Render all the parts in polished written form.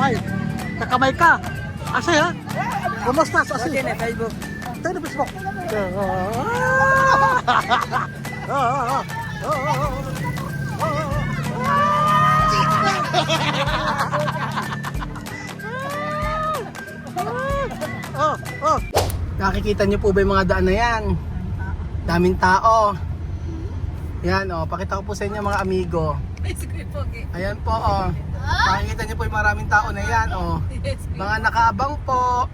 Ay, kakamay ka. Asi ha? Kumusta sa asi? Okay na, Facebook. Tayo na Facebook. Nakikita niyo po ba yung mga daan na yan? Daming tao. Yan pakita ko po sa inyo mga amigo. Ayan po Nakikita niyo po yung maraming tao na yan Mga nakaabang po.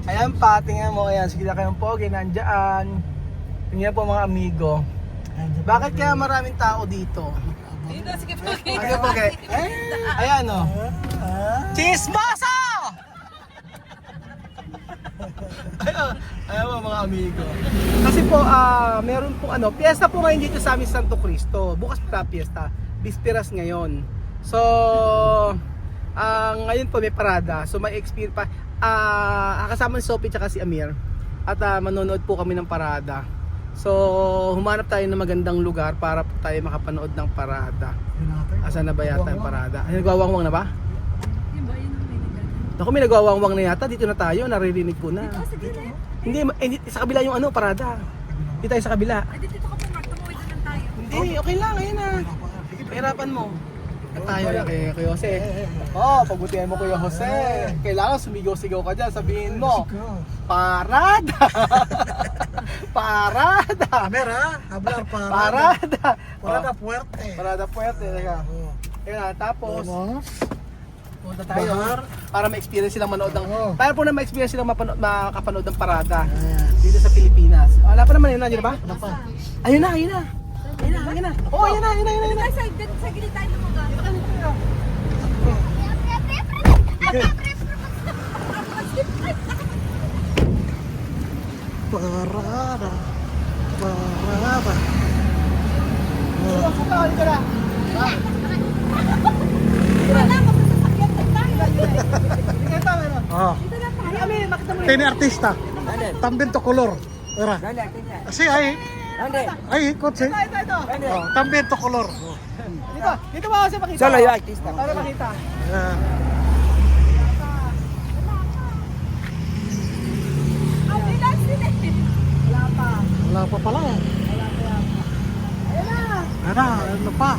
Ayan pa, tingnan mo, ayan, sige na kayong pogi, nandyan. Tingnan po mga amigo. Bakit kaya maraming tao dito? Sige pogi. Ayan Chismoso! Ayan po mga amigo. Kasi po, meron po piyesta po ngayon dito sa amin Santo Cristo. Bukas pa piyesta. Bisperas ngayon. So, ngayon po may parada. So may experience pa. Kasama si Sophie at si Amir. At manonood po kami ng parada. So, humanap tayo ng magandang lugar para po tayo makapanood ng parada. Asan na ba yata yung parada? Ay, nagwawangwang na ba? Naku, may nagwawangwang na yata. Dito na tayo, naririnig ko na. Hindi, sa kabila yung parada. Dito tayo sa kabila. Dito ka po, Mark. Tumuwi na lang tayo. Hindi, okay lang, ayun na. Pahirapan mo. Tayo na kay Jose. Pagbutihan mo Kuya Jose. Kailangan sumigaw-sigaw ka dyan. Sabihin mo, parada! Parada! Camera, hablar Parada! Parada fuerte. Parada fuerte. Ayun na, tapos punta tayo para ma-experience silang manood ng para po na ma-experience silang makapanood ng parada dito sa Pilipinas. Wala pa naman yun, nandiyan ba? Ayun na. Ayun na. Sa gilid tayo ng mga. Parada. Halika na. Tini artista. Tambien to color. Era. Asi ay ikot si. Tambien to color. Dito ba kasi makita? Solo yung artista. Para makita. Wala pa pala. Ano pa?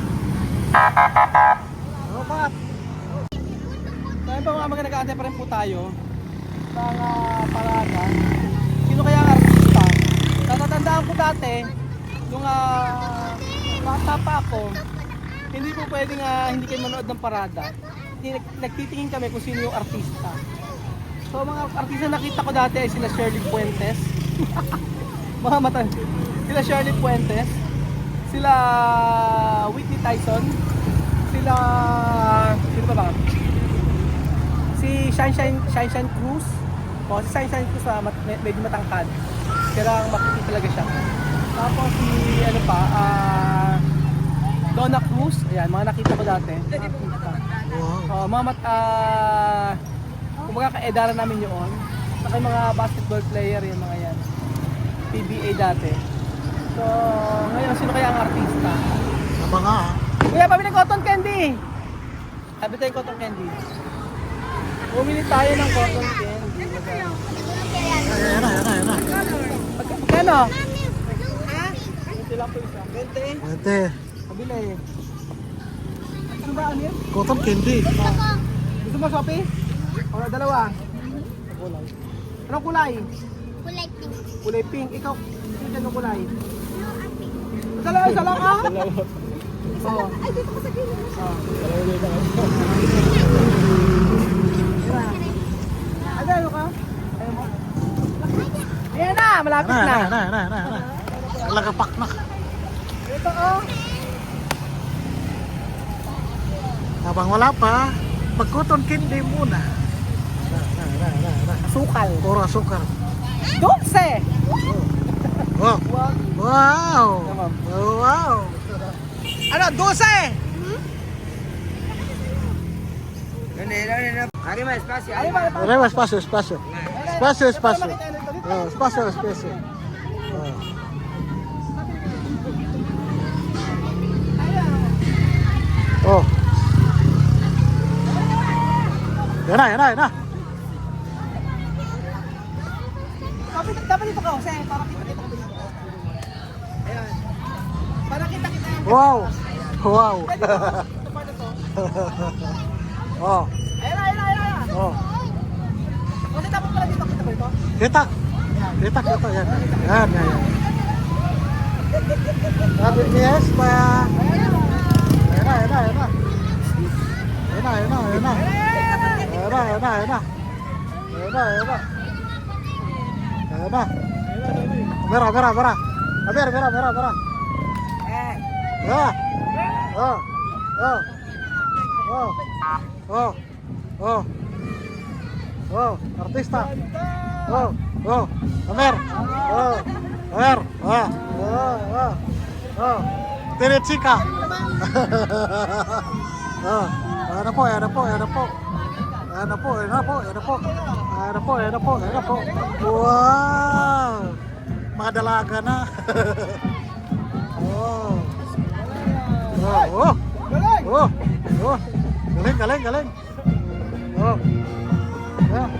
Kaya pa mga nag-aantay pa rin po tayo ng parada. Sino kaya ang artista? Natatandaan ko dati, nung bata pa ako, hindi po pwedeng hindi kayo manood ng parada. Nagtitingin kami kung sino yung artista. So mga artista nakita ko dati ay sila Shirley Fuentes. Mga mata. Sila Shirley Fuentes. Sila Whitney Tyson. Sila sino pa ba? Si Shine Cruz. Si Shine Cruz medyo matangkad. Pero makikita talaga siya. Tapos si Donna Cruz. Ayan, mga nakita ko dati. Kumbaga kaedaran namin yun. Saka yung mga basketball player yung mga yan. PBA dati. So, ngayon sino kaya ang artista? Mga Kuya, pabili ng cotton candy! Sabi tayo cotton candy. Bumili tayo ng cotton candy. Ayan na. Magkano? Ito lang po isa. 20? Ate, Pabili. Ano ba ano yun? cotton candy. Gusto mo Shopee? O dalawa? Kulay. Anong kulay? Kulay pink. Kulay pink. Ikaw, sino dyan ng kulay? Dalawa, isa lang ah? Oo. Ay, dito ko sa gilid. Ano ka? Ayaw mo? Ayan na, malapit na. Lagapak na. Ito oh. Habang wala pa, mag-cotton candy muna. Sukal. Puro asukal. Dulce! Oh. Wow! Wow! Ano, dulce! Arriba, espacio. Ay, ba? Arriba, espacio. Espacio. Oh, espacio. Oh. Yan na, yan na, yan na. Dapat dito ka, Jose, para kita-kita ko dito. Ayan. Para kita-kita yung... Wow. Wow. Pwede ba? Ito pa na to. Oh. Ayan na, ayan na, ayan na. Oh. Jose, dapat pala dito, kita ba ito? Kita. Kita, kita. Yan. Yan, yan, yan. Happy Fiesta. Ayan na, ayan na, ayan na. Ayan na, ayan na, ayan na. Ayan na, ayan na, ayan na. Ayan na, ayan na. Ayan na. Merah, merah, merah. Merah, merah, merah, merah. Ya. Oh. Oh. Oh. Oh. Oh. Oh, artista. Oh. Oh. Amer. Oh. Amer. Ah. Oh. Oh. Oh. Tere chica. Oh. Ano po, ano po, ano po. Ano po, ano po, ano po. Ano po, ano po, ano po. Wow. Mga dalaga na. Oh. Oh. Oh. Oh. Oh. Galing, galing, galing. Oh. Yeah.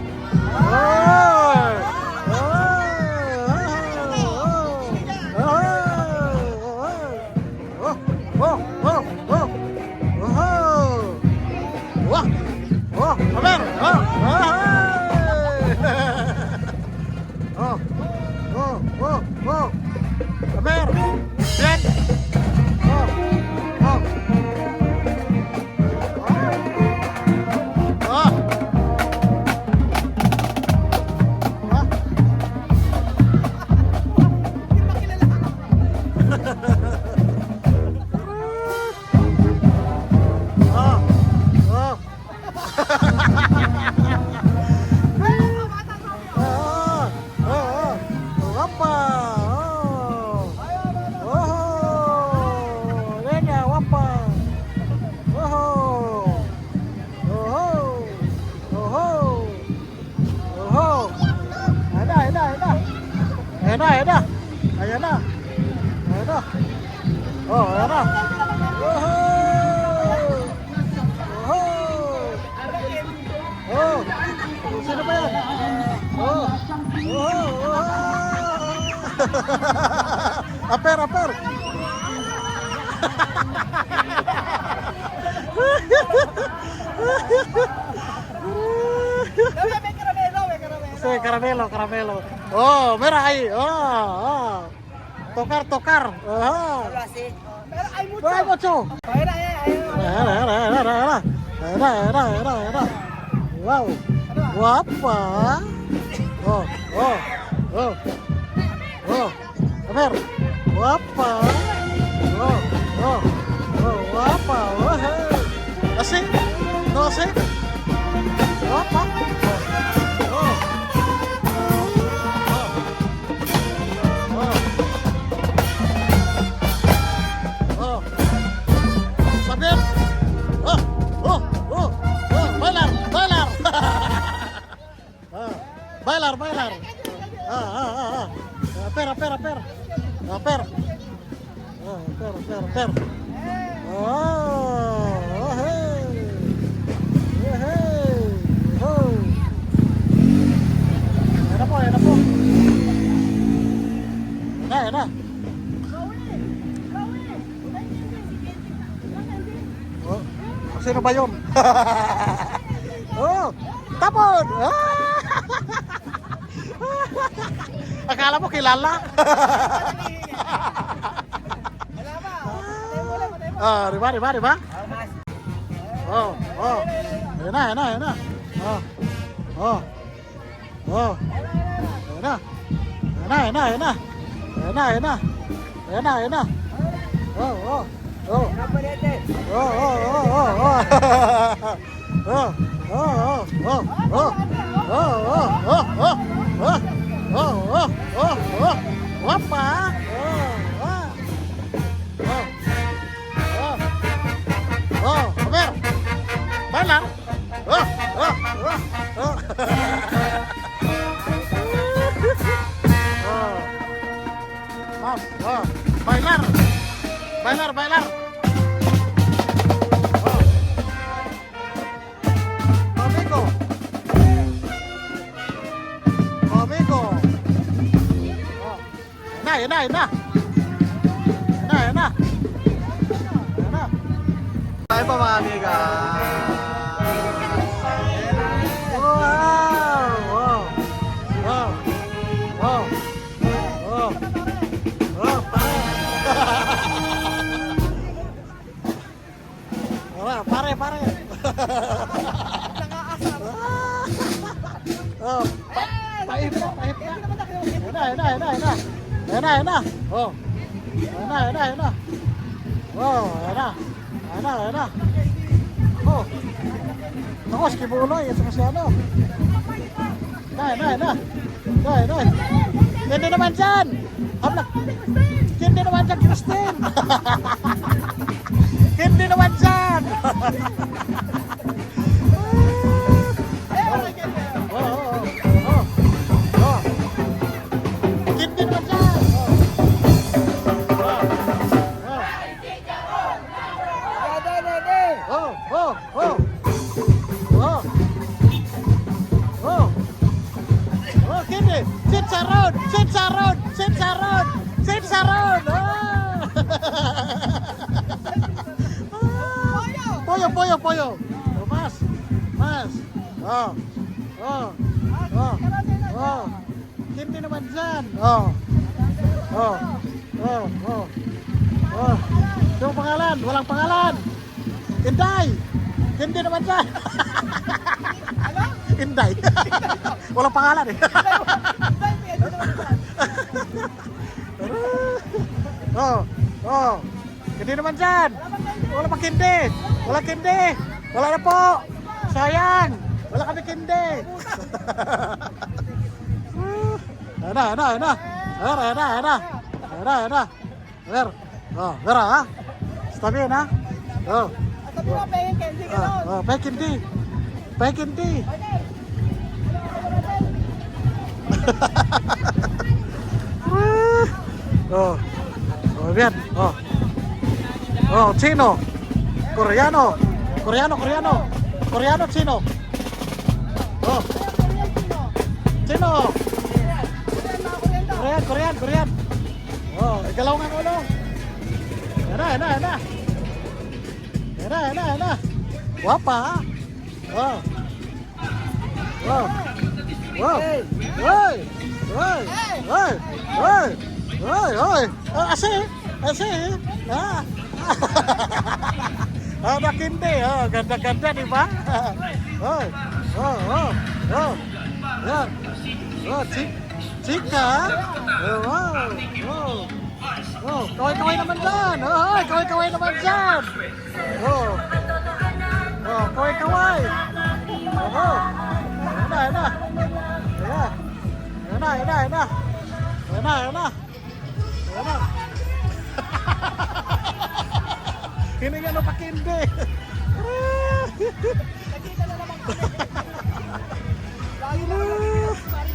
Oh. Ayan na, ayan na. Ayan na. Ayan na. Oh, ayan na. Oh. Sino ba yan? Oh. Aper, aper. May karamelo, may karamelo. Sí, caramelo, caramelo. Oh, mira ahí. Oh. Tocar, tocar. Oh. Pero ay mucho. Ay, mucho. Ayan, ayan, ayan. Era. Wow. Guapa. Oh. A ver. Guapa. Oh. Guapa. Oh, hey. ¿Así? ¿No así? Guapa. Sabihin. Bailar. Aper. Aper. Oh, hey. Oh. Ayan na po. Ayan na. Oh, sino ba yun? Oh, tapon! Akala mo kilala? Ah, di ba? Oh. Ayan na. Oh. Ayan na. Oh. Guapa. A ver. Baila. Más. Bailar. Domingo. Ayan na. Ayan na. Ayan na. Tayo pa mga amiga. Wow! Pare. Pahit na. Ayan na. Oh. Ayan na. Oh, ayan na. Oh. Nakos, kibuloy. Ito kasi ano. Ayan na. Hindi naman dyan. Hindi naman dyan, Christine. Hindi naman dyan. Hindi naman dyan. Kini. Sit sa road. Poyo. Mas. Hindi naman dyan. Yung pangalan, walang pangalan. Inday. Hindi naman dyan. Inday. Walang pangalan eh. Hindi naman dyan. Wala pang kindi. Wala na po. Sayang. Wala kami kindi. Ayan na. Vera ha? Sabihin ha? Sabi mo, pengin candy ka nun. Pekindi. Bien. Chino. Koreano, Chino. Chino. Korean. Igalaw nga ulo. Ayan na. Guwapa ha? Asih. Ada kinde, ganda-ganda di ba? Chika. Kaway-kaway naman dyan. Kaway-kaway naman dyan. Kaway-kaway. Ayan na. Hindi nga napakindi. Nakita na naman kami. Lagi na naman.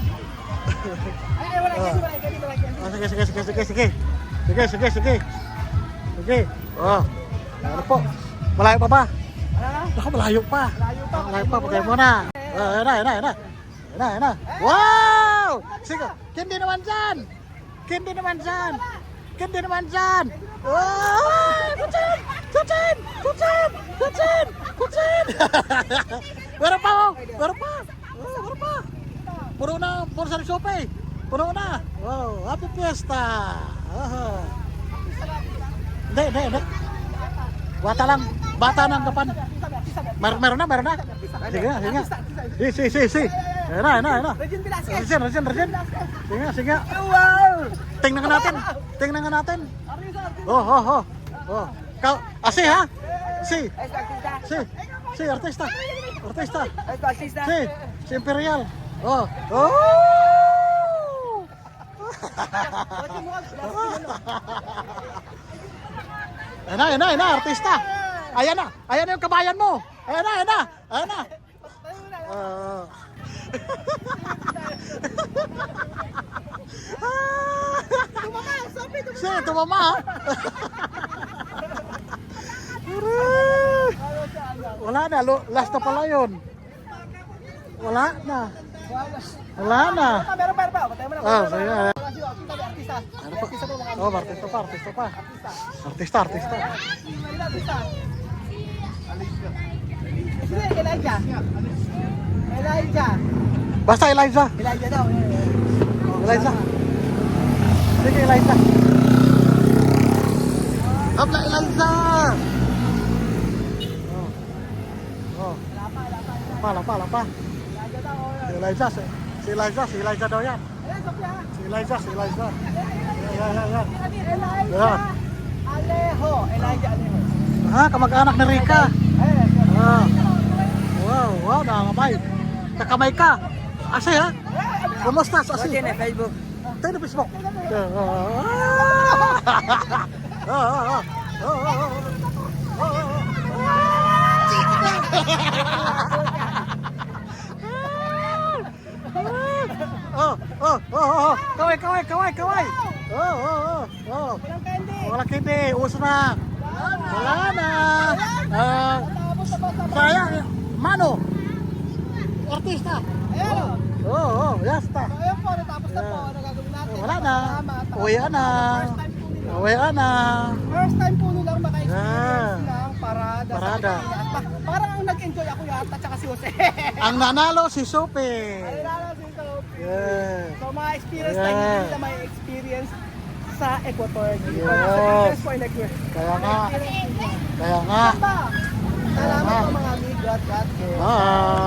Ay, wala candy. Sige. Ano po? Malayo pa ba? Naku, malayo pa. Pagay mo na. Ayan na. Wow! Sige, kindi naman dyan. Kucin! Meron pa. Puno sa risope. Puno na. Wow, happy fiesta. Hindi. Bata lang kapan. Meron na. Sige. Ayan na. Regine Velasquez. Regine. Sige. Wow! Tingnan nga natin. Asih ha? Si artista. Si Imperial. Ayan na, artista. Ayan na yung kabayan mo. Ayan na. Tumama ha? Wala na, last na pala yun. Wala na. Wala na. Meron pa. Patay mo na. Ah, sige. Artista. Artista po mga Oh, artista pa. Artista. artista. Sige, Elijah. Basta Eliza. Elijah daw. Eliza. Sige, Eliza. Habla, Eliza. Oh. Lapa. Si Eliza daw yan. Si Eliza. Yan. Elijah Alejo. Ha, kamag-anak ni Rika. Ah. Wow, nangamay. Nakamay ka. Ase ha? Kumusta sa Ase? Facebook. Tayo na Facebook. Kaway. Wala kindi, uso na. Wala na. Sayang, mano. Artista. Ayan. Yasta. So, ayan po, natapos na po. Ano gagawin natin? Wala na. Salamat. Uwian na. Uwian na. First time po nilang Yeah. maka-experience ng parada. Parada. Sa Pilipinas. Parang ang nag-enjoy ako yata, tsaka si Jose. Ang nanalo si Sope. Ayun na lang si Sophie. Yeah. So, mga experience Yeah. na hindi nila may experience sa Ecuador. Yes. Sa Ecuador. Kaya nga. Experience nila. Kaya nga. Salamat po mga amigo at God. Bye.